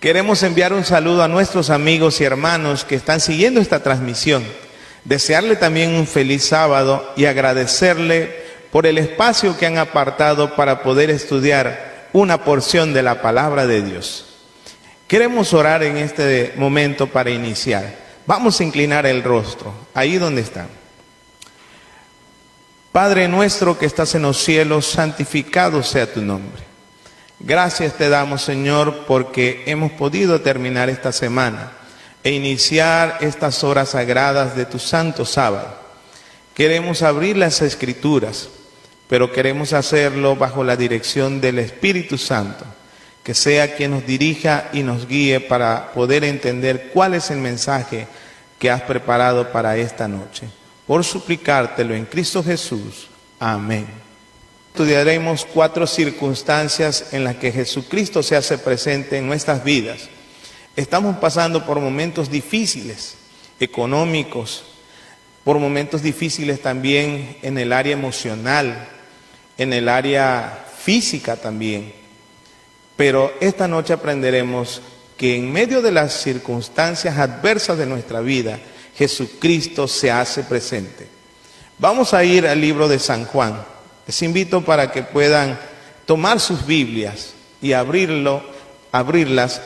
Queremos enviar un saludo a nuestros amigos y hermanos que están siguiendo esta transmisión. Desearle también un feliz sábado y agradecerle por el espacio que han apartado para poder estudiar una porción de la palabra de Dios. Queremos orar en este momento para iniciar. Vamos a inclinar el rostro, ahí donde están. Padre nuestro que estás en los cielos, santificado sea tu nombre. Gracias te damos, Señor, porque hemos podido terminar esta semana e iniciar estas horas sagradas de tu santo sábado. Queremos abrir las Escrituras, pero queremos hacerlo bajo la dirección del Espíritu Santo, que sea quien nos dirija y nos guíe para poder entender cuál es el mensaje que has preparado para esta noche. Por suplicártelo en Cristo Jesús. Amén. Estudiaremos 4 circunstancias en las que Jesucristo se hace presente en nuestras vidas. Estamos pasando por momentos difíciles, económicos, por momentos difíciles también en el área emocional, en el área física también. Pero esta noche aprenderemos que en medio de las circunstancias adversas de nuestra vida, Jesucristo se hace presente. Vamos a ir al libro de San Juan. Les invito para que puedan tomar sus Biblias y abrirlas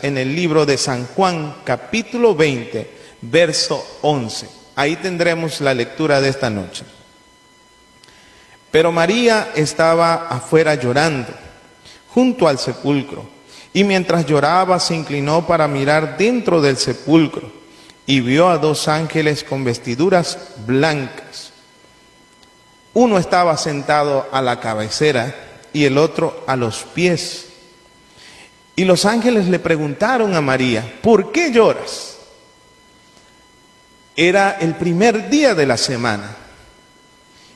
en el libro de San Juan, capítulo 20, verso 11. Ahí tendremos la lectura de esta noche. Pero María estaba afuera llorando, junto al sepulcro, y mientras lloraba se inclinó para mirar dentro del sepulcro, y vio a 2 ángeles con vestiduras blancas. Uno estaba sentado a la cabecera y el otro a los pies. Y los ángeles le preguntaron a María, ¿por qué lloras? Era el primer día de la semana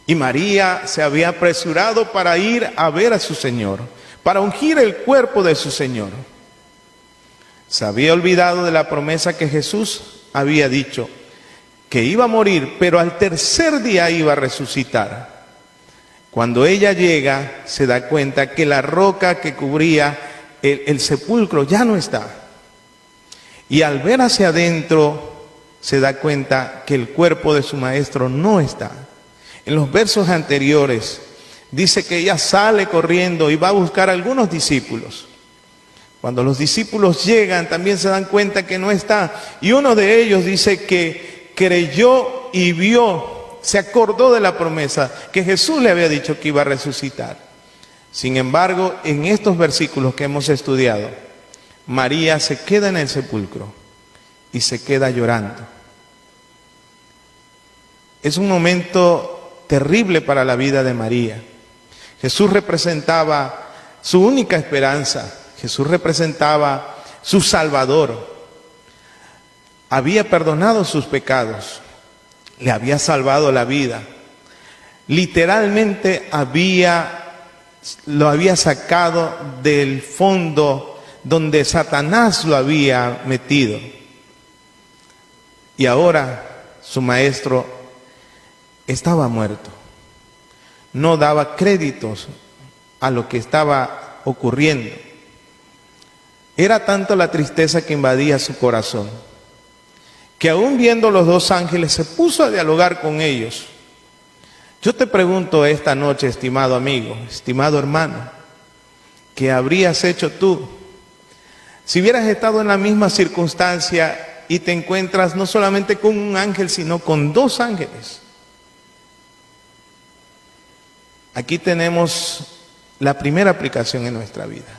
y María se había apresurado para ir a ver a su Señor, para ungir el cuerpo de su Señor. Se había olvidado de la promesa que Jesús había dicho, que iba a morir, pero al tercer día iba a resucitar. Cuando ella llega, se da cuenta que la roca que cubría el sepulcro ya no está. Y al ver hacia adentro, se da cuenta que el cuerpo de su maestro no está. En los versos anteriores, dice que ella sale corriendo y va a buscar a algunos discípulos. Cuando los discípulos llegan, también se dan cuenta que no está. Y uno de ellos dice que creyó y vio, se acordó de la promesa que Jesús le había dicho que iba a resucitar. Sin embargo, en estos versículos que hemos estudiado, María se queda en el sepulcro y se queda llorando. Es un momento terrible para la vida de María. Jesús representaba su única esperanza. Jesús representaba su Salvador. Había perdonado sus pecados. Le había salvado la vida. Literalmente lo había sacado del fondo donde Satanás lo había metido. Y ahora su maestro estaba muerto. No daba créditos a lo que estaba ocurriendo. Era tanto la tristeza que invadía su corazón, que aún viendo los 2 ángeles se puso a dialogar con ellos. Yo te pregunto esta noche, estimado amigo, estimado hermano, ¿qué habrías hecho tú si hubieras estado en la misma circunstancia y te encuentras no solamente con un ángel, sino con 2 ángeles? Aquí tenemos la primera aplicación en nuestra vida.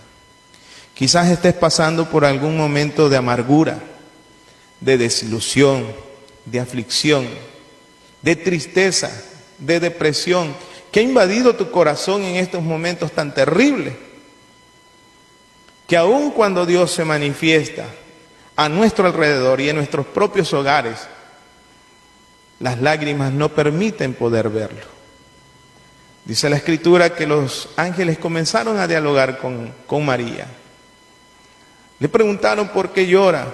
Quizás estés pasando por algún momento de amargura, de desilusión, de aflicción, de tristeza, de depresión, que ha invadido tu corazón en estos momentos tan terribles, que aun cuando Dios se manifiesta a nuestro alrededor y en nuestros propios hogares, las lágrimas no permiten poder verlo. Dice la Escritura que los ángeles comenzaron a dialogar con María. Le preguntaron, ¿por qué llora?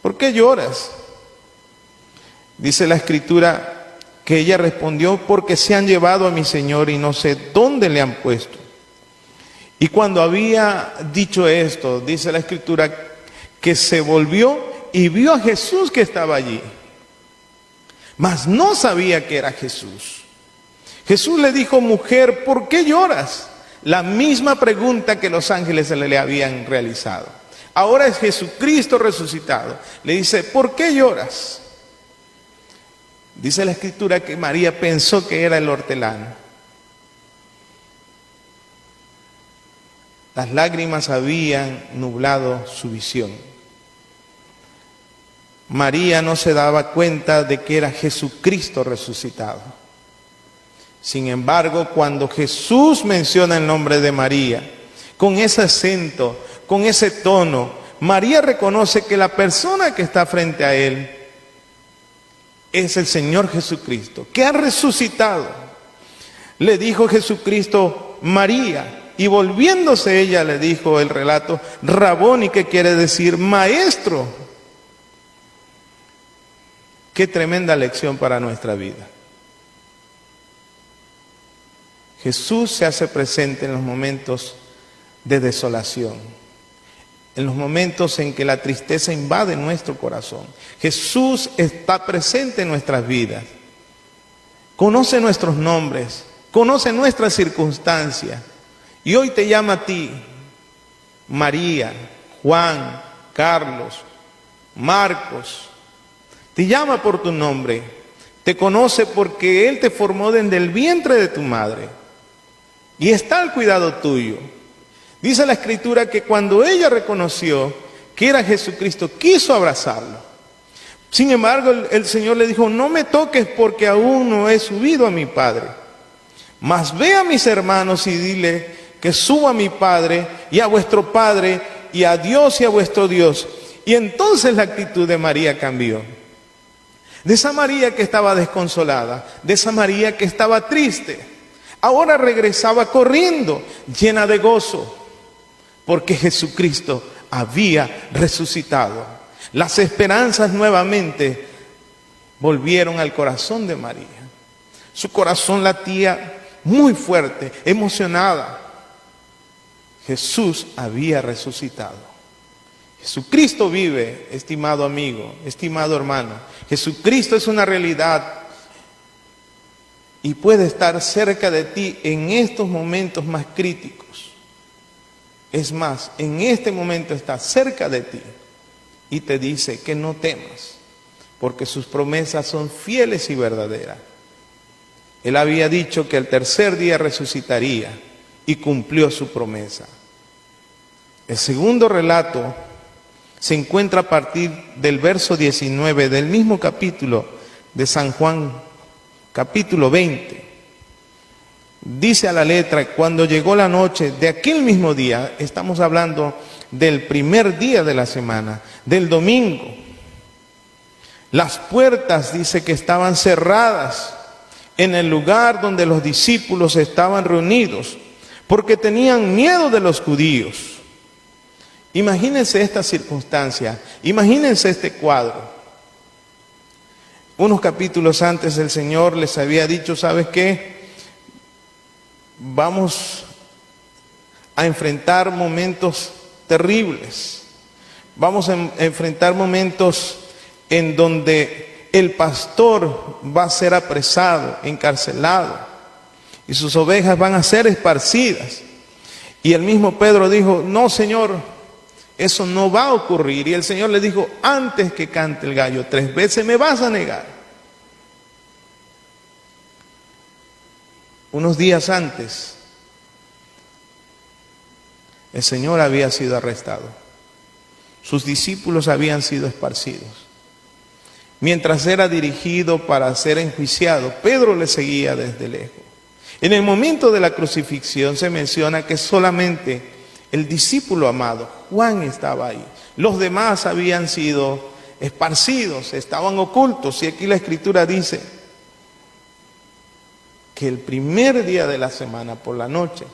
¿Por qué lloras? Dice la Escritura que ella respondió, porque se han llevado a mi Señor y no sé dónde le han puesto. Y cuando había dicho esto, dice la Escritura que se volvió y vio a Jesús que estaba allí, mas no sabía que era Jesús. Jesús le dijo: mujer, ¿por qué lloras? La misma pregunta que los ángeles le habían realizado. Ahora es Jesucristo resucitado. Le dice: ¿por qué lloras? Dice la Escritura que María pensó que era el hortelano. Las lágrimas habían nublado su visión. María no se daba cuenta de que era Jesucristo resucitado. Sin embargo, cuando Jesús menciona el nombre de María, con ese acento, con ese tono, María reconoce que la persona que está frente a él es el Señor Jesucristo, que ha resucitado. Le dijo Jesucristo: María. Y volviéndose ella le dijo el relato: Raboni, que quiere decir maestro. Qué tremenda lección para nuestra vida. Jesús se hace presente en los momentos de desolación, en los momentos en que la tristeza invade nuestro corazón. Jesús está presente en nuestras vidas. Conoce nuestros nombres, conoce nuestras circunstancias. Y hoy te llama a ti, María, Juan, Carlos, Marcos. Te llama por tu nombre. Te conoce porque Él te formó desde el vientre de tu madre. Y está al cuidado tuyo. Dice la Escritura que cuando ella reconoció que era Jesucristo, quiso abrazarlo. Sin embargo, el Señor le dijo: no me toques porque aún no he subido a mi Padre. Mas ve a mis hermanos y dile que suba a mi Padre y a vuestro Padre y a Dios y a vuestro Dios. Y entonces la actitud de María cambió. De esa María que estaba desconsolada, de esa María que estaba triste, ahora regresaba corriendo, llena de gozo, porque Jesucristo había resucitado. Las esperanzas nuevamente volvieron al corazón de María. Su corazón latía muy fuerte, emocionada. Jesús había resucitado. Jesucristo vive, estimado amigo, estimado hermano. Jesucristo es una realidad y puede estar cerca de ti en estos momentos más críticos. Es más, en este momento está cerca de ti y te dice que no temas, porque sus promesas son fieles y verdaderas. Él había dicho que el tercer día resucitaría y cumplió su promesa. El segundo relato se encuentra a partir del verso 19 del mismo capítulo de San Juan, capítulo 20. Dice a la letra: cuando llegó la noche de aquel mismo día, estamos hablando del primer día de la semana, del domingo, las puertas dice que estaban cerradas en el lugar donde los discípulos estaban reunidos, porque tenían miedo de los judíos. Imagínense esta circunstancia, imagínense este cuadro. Unos capítulos antes el Señor les había dicho: ¿sabes qué? Vamos a enfrentar momentos terribles. Vamos a enfrentar momentos en donde el pastor va a ser apresado, encarcelado, y sus ovejas van a ser esparcidas. Y el mismo Pedro dijo: no, Señor, eso no va a ocurrir. Y el Señor le dijo: antes que cante el gallo 3 veces me vas a negar. Unos días antes, el Señor había sido arrestado. Sus discípulos habían sido esparcidos. Mientras era dirigido para ser enjuiciado, Pedro le seguía desde lejos. En el momento de la crucifixión se menciona que solamente el discípulo amado, Juan, estaba ahí. Los demás habían sido esparcidos, estaban ocultos. Y aquí la Escritura dice que el primer día de la semana, por la noche,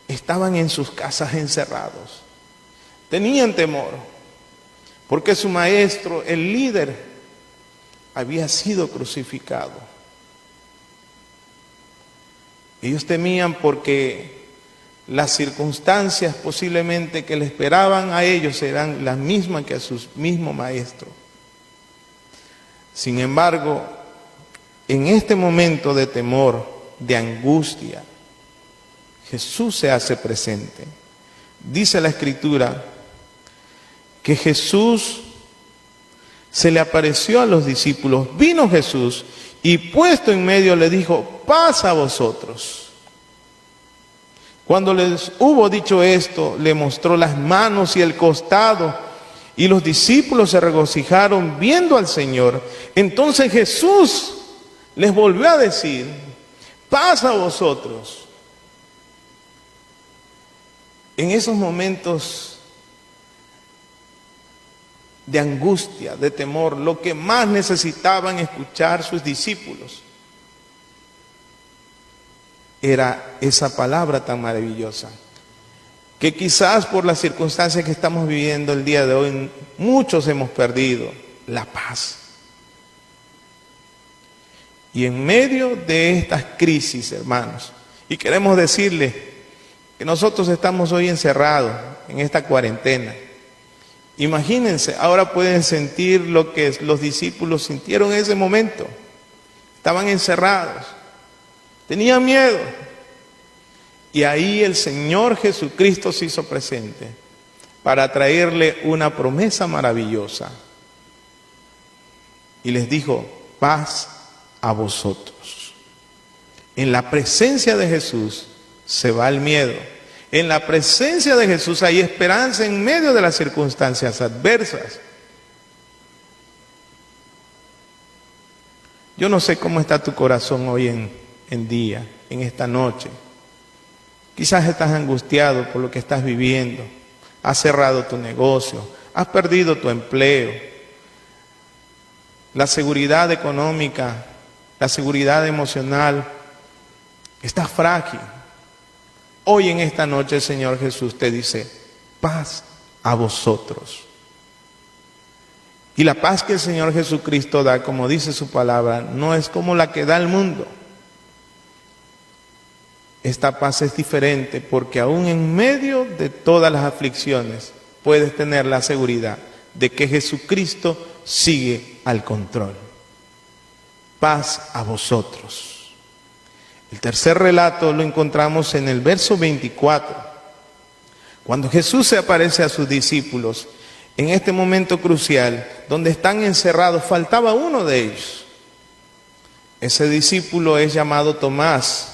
estaban en sus casas encerrados. Tenían temor, porque su maestro, el líder, había sido crucificado. Ellos temían porque Las circunstancias posiblemente que le esperaban a ellos eran las mismas que a su mismo maestro. Sin embargo, en este momento de temor, de angustia, Jesús se hace presente. Dice la Escritura que Jesús se le apareció a los discípulos. Vino Jesús y puesto en medio le dijo: paz a vosotros. Cuando les hubo dicho esto, le mostró las manos y el costado, y los discípulos se regocijaron viendo al Señor. Entonces Jesús les volvió a decir: paz a vosotros. En esos momentos de angustia, de temor, lo que más necesitaban escuchar sus discípulos era esa palabra tan maravillosa, que quizás por las circunstancias que estamos viviendo el día de hoy, muchos hemos perdido: la paz. Y en medio de estas crisis, hermanos, y queremos decirles que nosotros estamos hoy encerrados en esta cuarentena. Imagínense, ahora pueden sentir lo que los discípulos sintieron en ese momento. Estaban encerrados, tenían miedo. Y ahí el Señor Jesucristo se hizo presente para traerle una promesa maravillosa. Y les dijo: paz a vosotros. En la presencia de Jesús se va el miedo. En la presencia de Jesús hay esperanza en medio de las circunstancias adversas. Yo no sé cómo está tu corazón hoy en día, en esta noche. Quizás estás angustiado por lo que estás viviendo. Has cerrado tu negocio, has perdido tu empleo. La seguridad económica, la seguridad emocional está frágil. Hoy en esta noche el Señor Jesús te dice: paz a vosotros. Y la paz que el Señor Jesucristo da, como dice su palabra, no es como la que da el mundo. Esta paz es diferente porque aún en medio de todas las aflicciones puedes tener la seguridad de que Jesucristo sigue al control. Paz a vosotros. El tercer relato lo encontramos en el verso 24. Cuando Jesús se aparece a sus discípulos, en este momento crucial, donde están encerrados, faltaba uno de ellos. Ese discípulo es llamado Tomás,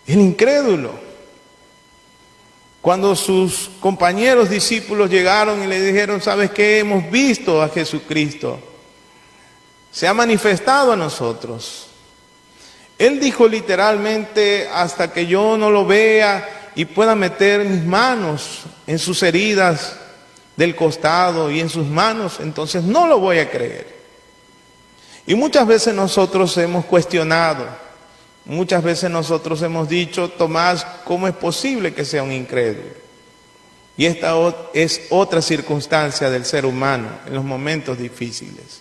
el incrédulo. Cuando sus compañeros discípulos llegaron y le dijeron: ¿sabes qué? Hemos visto a Jesucristo, se ha manifestado a nosotros. Él dijo literalmente: hasta que yo no lo vea y pueda meter mis manos en sus heridas del costado y en sus manos, entonces no lo voy a creer. Y muchas veces nosotros hemos cuestionado, muchas veces nosotros hemos dicho: Tomás, ¿cómo es posible que sea un incrédulo? Y esta es otra circunstancia del ser humano en los momentos difíciles.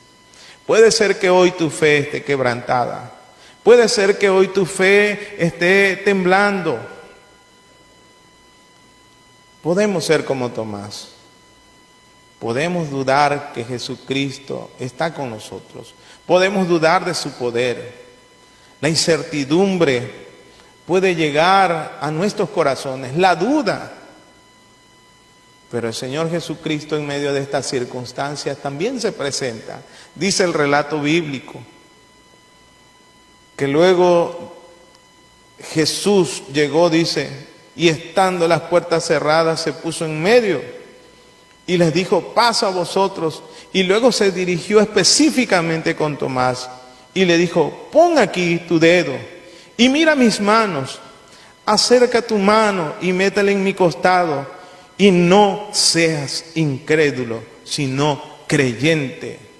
Puede ser que hoy tu fe esté quebrantada. Puede ser que hoy tu fe esté temblando. Podemos ser como Tomás. Podemos dudar que Jesucristo está con nosotros. Podemos dudar de su poder. La incertidumbre puede llegar a nuestros corazones, la duda. Pero el Señor Jesucristo en medio de estas circunstancias también se presenta. Dice el relato bíblico que luego Jesús llegó, dice, y estando las puertas cerradas se puso en medio y les dijo: paz a vosotros. Y luego se dirigió específicamente con Tomás y le dijo: pon aquí tu dedo y mira mis manos, acerca tu mano y métela en mi costado, y no seas incrédulo, sino creyente.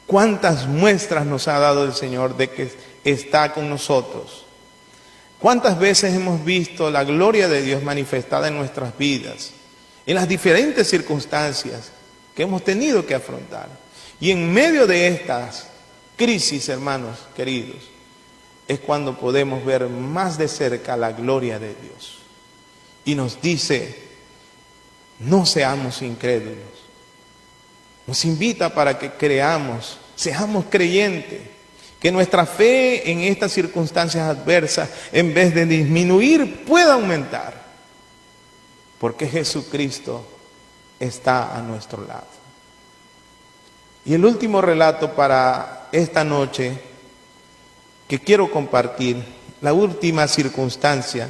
¿Cuántas muestras nos ha dado el Señor de que está con nosotros? ¿Cuántas veces hemos visto la gloria de Dios manifestada en nuestras vidas, en las diferentes circunstancias que hemos tenido que afrontar? Y en medio de estas crisis, hermanos queridos, es cuando podemos ver más de cerca la gloria de Dios. Y nos dice, no seamos incrédulos. Nos invita para que creamos, seamos creyentes, que nuestra fe en estas circunstancias adversas, en vez de disminuir, pueda aumentar. Porque Jesucristo está a nuestro lado. Y el último relato para esta noche que quiero compartir, la última circunstancia,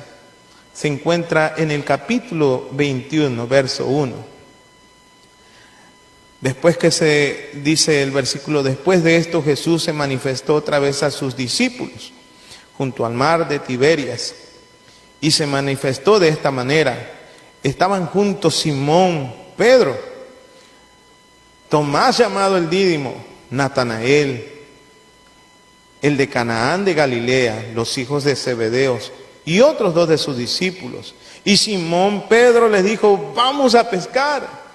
se encuentra en el capítulo 21, verso 1. Después que se dice el versículo, después de esto Jesús se manifestó otra vez a sus discípulos junto al mar de Tiberias y se manifestó de esta manera. Estaban juntos Simón, Pedro, Tomás llamado el Dídimo, Natanael, el de Canaán de Galilea, los hijos de Zebedeos y otros dos de sus discípulos. Y Simón Pedro les dijo, vamos a pescar.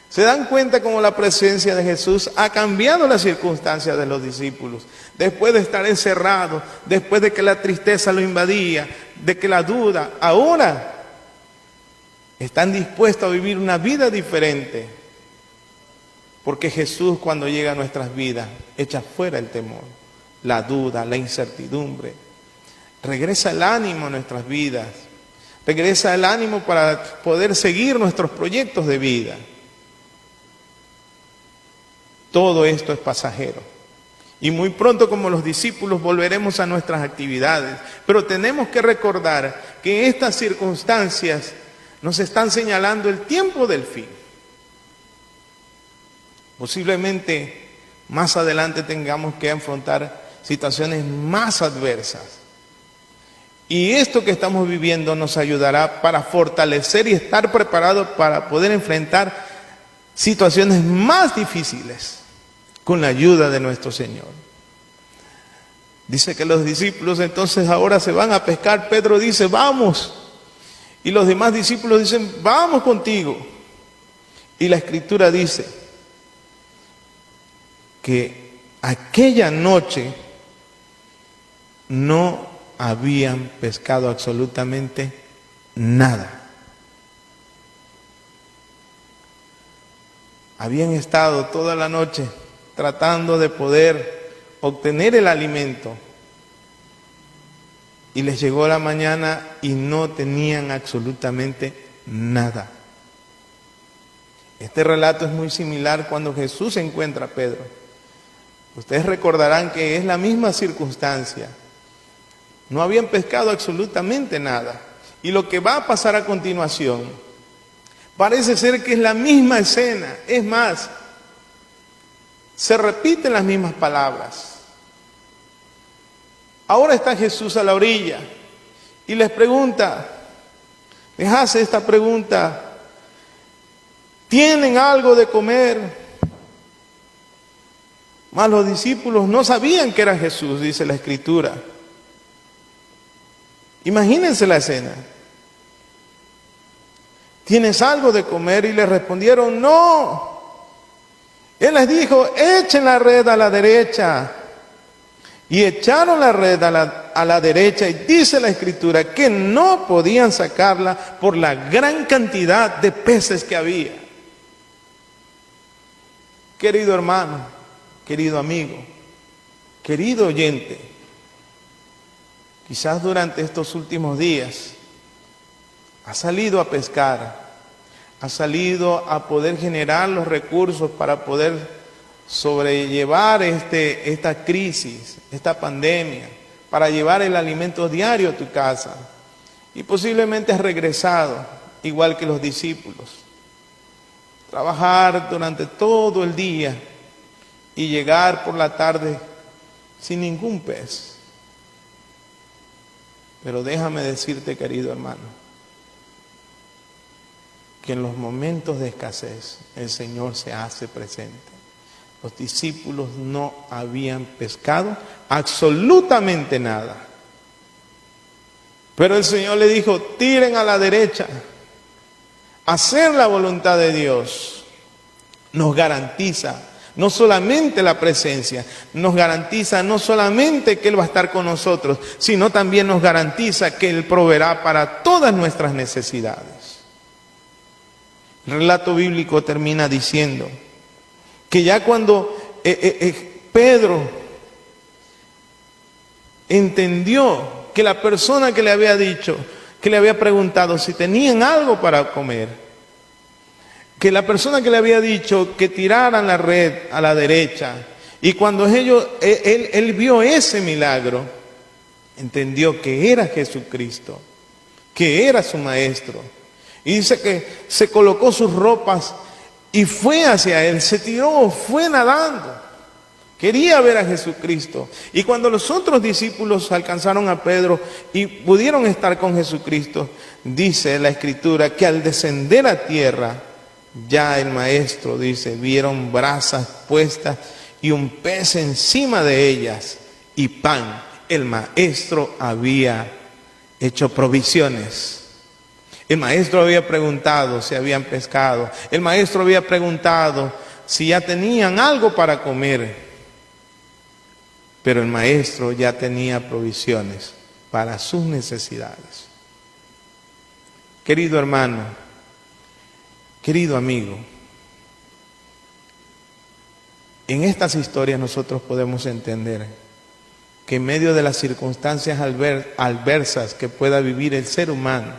¿Se dan cuenta cómo la presencia de Jesús ha cambiado las circunstancias de los discípulos? Después de estar encerrados, después de que la tristeza lo invadía, de que la duda, ahora están dispuestos a vivir una vida diferente. Porque Jesús, cuando llega a nuestras vidas, echa fuera el temor, la duda, la incertidumbre. Regresa el ánimo a nuestras vidas. Regresa el ánimo para poder seguir nuestros proyectos de vida. Todo esto es pasajero. Y muy pronto, como los discípulos, volveremos a nuestras actividades. Pero tenemos que recordar que estas circunstancias nos están señalando el tiempo del fin. Posiblemente más adelante tengamos que afrontar situaciones más adversas. Y esto que estamos viviendo nos ayudará para fortalecer y estar preparados para poder enfrentar situaciones más difíciles con la ayuda de nuestro Señor. Dice que los discípulos entonces ahora se van a pescar. Pedro dice, vamos. Y los demás discípulos dicen, vamos contigo. Y la Escritura dice que aquella noche no habían pescado absolutamente nada. Habían estado toda la noche tratando de poder obtener el alimento y les llegó la mañana y no tenían absolutamente nada. Este relato es muy similar cuando Jesús encuentra a Pedro. Ustedes recordarán que es la misma circunstancia. No habían pescado absolutamente nada. Y lo que va a pasar a continuación parece ser que es la misma escena. Es más, se repiten las mismas palabras. Ahora está Jesús a la orilla y les pregunta, les hace esta pregunta, ¿tienen algo de comer? Mas los discípulos no sabían que era Jesús, dice la Escritura. Imagínense la escena. ¿Tienes algo de comer? Y le respondieron, no. Él les dijo, echen la red a la derecha. Y echaron la red a la derecha y dice la Escritura que no podían sacarla por la gran cantidad de peces que había. Querido hermano, querido amigo, querido oyente, quizás durante estos últimos días has salido a pescar, has salido a poder generar los recursos para poder sobrellevar esta crisis, esta pandemia, para llevar el alimento diario a tu casa. Y posiblemente has regresado, igual que los discípulos, trabajar durante todo el día y llegar por la tarde sin ningún pez. Pero déjame decirte, querido hermano, que en los momentos de escasez el Señor se hace presente. Los discípulos no habían pescado absolutamente nada. Pero el Señor le dijo, tiren a la derecha. Hacer la voluntad de Dios nos garantiza No solamente la presencia, nos garantiza no solamente que Él va a estar con nosotros, sino también nos garantiza que Él proveerá para todas nuestras necesidades. El relato bíblico termina diciendo que ya cuando Pedro entendió que la persona que le había dicho, que le había preguntado si tenían algo para comer, que la persona que le había dicho que tiraran la red a la derecha, y cuando él vio ese milagro, entendió que era Jesucristo, que era su maestro. Y dice que se colocó sus ropas y fue hacia él, se tiró, fue nadando. Quería ver a Jesucristo. Y cuando los otros discípulos alcanzaron a Pedro y pudieron estar con Jesucristo, dice la Escritura que al descender a tierra, ya el maestro, dice, vieron brasas puestas y un pez encima de ellas y pan. El maestro había hecho provisiones. El maestro había preguntado si habían pescado. El maestro había preguntado si ya tenían algo para comer. Pero el maestro ya tenía provisiones para sus necesidades. Querido hermano, querido amigo, en estas historias nosotros podemos entender que en medio de las circunstancias adversas que pueda vivir el ser humano,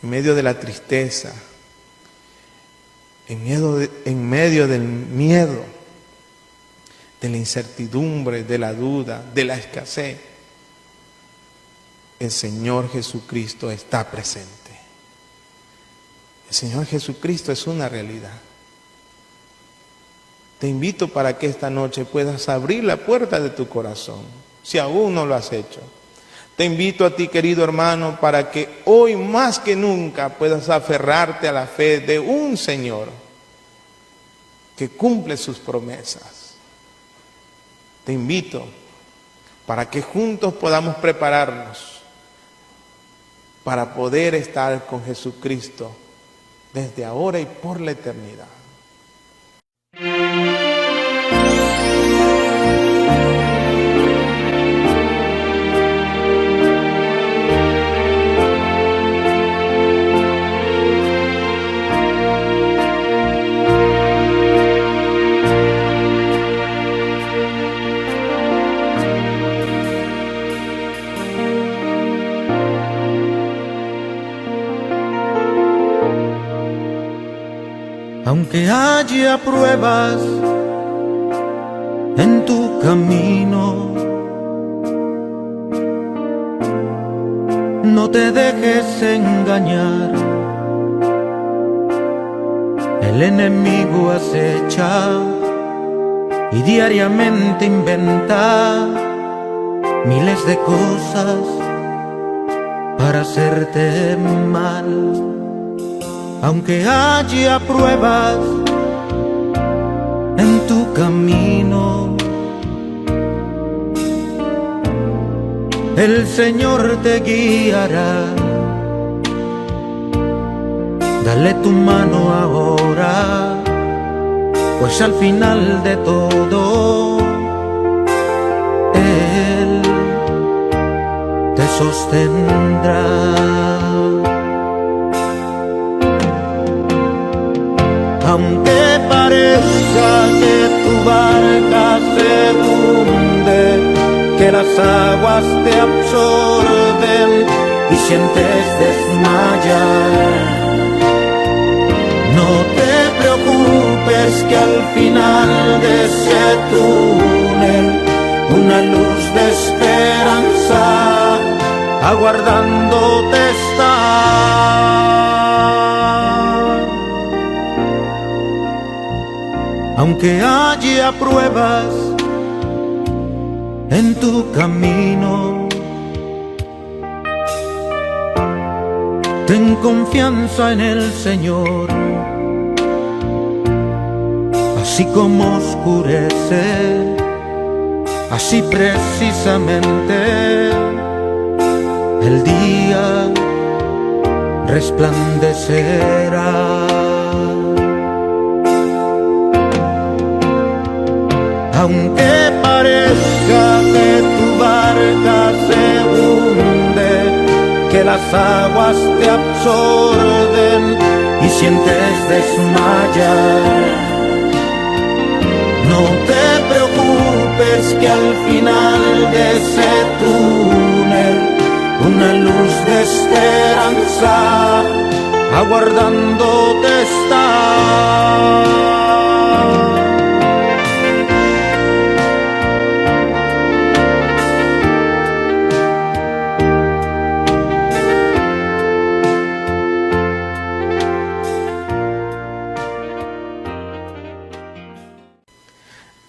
en medio de la tristeza, en medio del miedo, de la incertidumbre, de la duda, de la escasez, el Señor Jesucristo está presente. El Señor Jesucristo es una realidad. Te invito para que esta noche puedas abrir la puerta de tu corazón, si aún no lo has hecho. Te invito a ti, querido hermano, para que hoy más que nunca puedas aferrarte a la fe de un Señor que cumple sus promesas. Te invito para que juntos podamos prepararnos para poder estar con Jesucristo desde ahora y por la eternidad. Aunque haya pruebas en tu camino, no te dejes engañar. El enemigo acecha y diariamente inventa miles de cosas para hacerte mal. Aunque haya pruebas en tu camino, el Señor te guiará. Dale tu mano ahora, pues al final de todo Él te sostendrá. Aunque parezca que tu barca se hunde, que las aguas te absorben y sientes desmayar, no te preocupes, que al final de ese túnel una luz de esperanza aguardándote está. Aunque haya pruebas en tu camino, ten confianza en el Señor. Así como oscurece, así precisamente el día resplandecerá. aunque parezca que tu barca se hunde, que las aguas te absorben y sientes desmayar. No te preocupes que al final de ese túnel una luz de esperanza aguardándote está.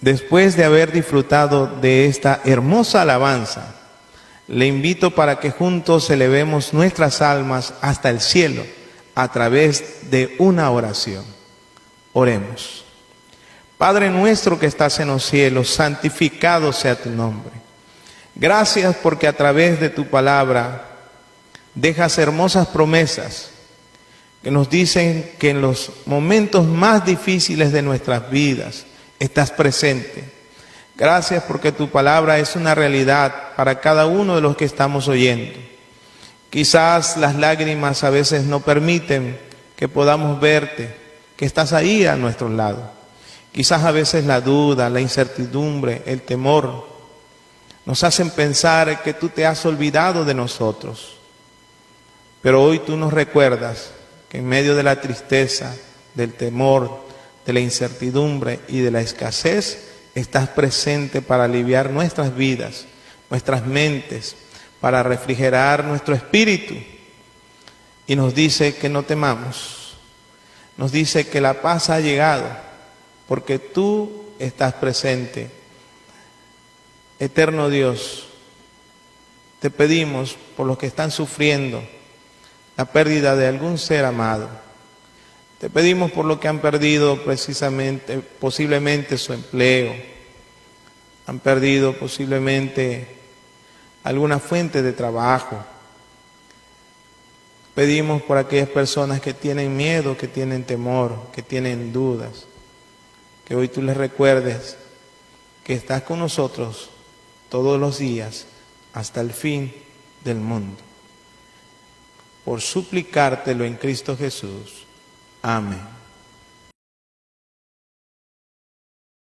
Después de haber disfrutado de esta hermosa alabanza, le invito para que juntos elevemos nuestras almas hasta el cielo a través de una oración. Oremos. Padre nuestro que estás en los cielos, santificado sea tu nombre. Gracias porque a través de tu palabra dejas hermosas promesas que nos dicen que en los momentos más difíciles de nuestras vidas estás presente. Gracias porque tu palabra es una realidad para cada uno de los que estamos oyendo. Quizás las lágrimas a veces no permiten que podamos verte, que estás ahí a nuestro lado. Quizás a veces la duda, la incertidumbre, el temor nos hacen pensar que tú te has olvidado de nosotros. Pero hoy tú nos recuerdas que en medio de la tristeza, del temor, de la incertidumbre y de la escasez, estás presente para aliviar nuestras vidas, nuestras mentes, para refrigerar nuestro espíritu. Y nos dice que no temamos, nos dice que la paz ha llegado, porque tú estás presente. Eterno Dios, te pedimos por los que están sufriendo la pérdida de algún ser amado. Te pedimos por lo que han perdido posiblemente su empleo, han perdido posiblemente alguna fuente de trabajo. Pedimos por aquellas personas que tienen miedo, que tienen temor, que tienen dudas, que hoy tú les recuerdes que estás con nosotros todos los días hasta el fin del mundo. Por suplicártelo en Cristo Jesús. Amén.